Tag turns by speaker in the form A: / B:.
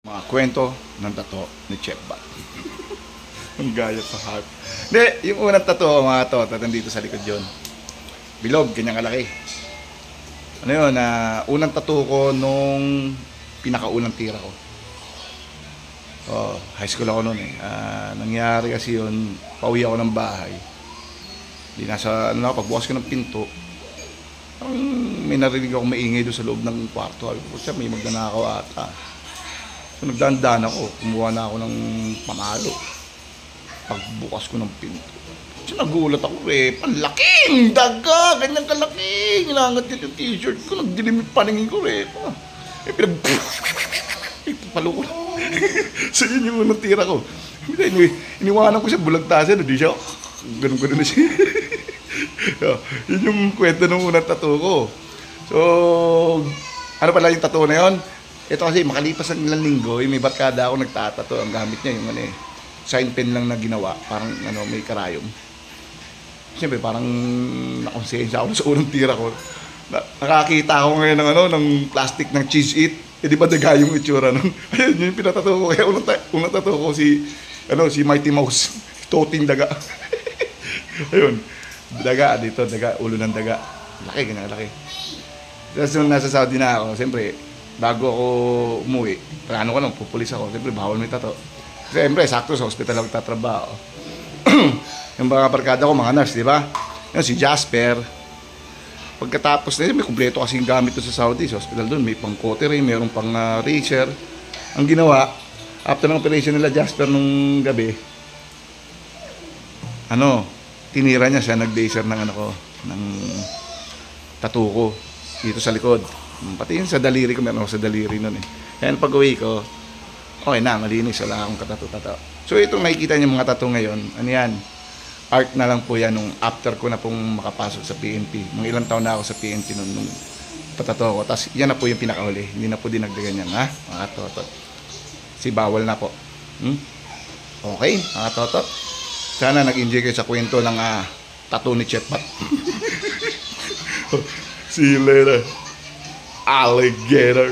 A: Mga kwento ng tato ni Chef Bat. Ang gaya sa heart. Hindi, yung unang tato mga to, nandito sa likod yun. Bilog, ganyang kalaki. Ano yun, unang tato ko nung pinakaunang tira ko. High school ako noon eh. Nangyari kasi yun, pauwi ako ng bahay. Di nasa, pagbukas ko ng pinto, may narinig akong maingay doon sa loob ng kwarto. Siya, may magnanakaw ata. So nagdaan-daan ako, kumuha na ako ng panalo. Pagbukas ko ng pinto, so nagulat ako panlaking daga, ganyan kalaking. Ilangat yun yung t-shirt ko, nagdilim yung paningin ko palo ko. So yun yung unang tira ko. Iniwanan ko siya, bulagtasan, di siya, ganun na siya. Yun yung kwento ng unang tattoo ko. So, ano pala yung tattoo na yun? Ito kasi makalipas ang ilang linggo, may barkada ako nagtatato. Ang gamit niya yung sign pen lang na ginawa, parang may karayom. Siyempre parang nakonsensya ako sa unang tira ko. Nakakita ako ngayon ng plastic ng cheese it. Di ba daga yung itsura nun? Ayun, yung pinatato ko. Kaya unang tato ko si Mighty Mouse. Toting daga. Ayun, daga dito, ulo ng daga. Laki, ganyan laki. Tapos nung nasa Saudi na ako, siyempre, bago ako umuwi, plano ko lang, pupulis ako. Siyempre, bawal may tato. Siyempre, sakto sa hospital ako tatrabaho. Yung mga barkada ko, mga nurse, di ba? Yung si Jasper. Pagkatapos na yun, may kumpleto kasing gamit doon sa Saudi. Sa hospital doon, may pang cautery, mayroong pang razor. Ang ginawa, after ng operation nila Jasper nung gabi, tinira niya siya, nag-laser ng ng tattoo ko dito sa likod. Pati yun sa daliri ko, meron ako sa daliri nun eh. Kaya pag-uwi ko, okay na, malinis, wala akong katato-tato. So itong nakikita niyo mga tattoo ngayon, ano yan? Art na lang po yan nung after ko na pong makapasok sa PNP. Mga ilang taon na ako sa PNP nung patato ko. Tapos yan na po yung pinakauli. Hindi na po dinagdagan yan, ha? Mga toto. Si bawal na po. Okay, mga toto. Sana nag-enjoy kayo sa kwento ng tattoo ni Chef Bat. See you later, alligator.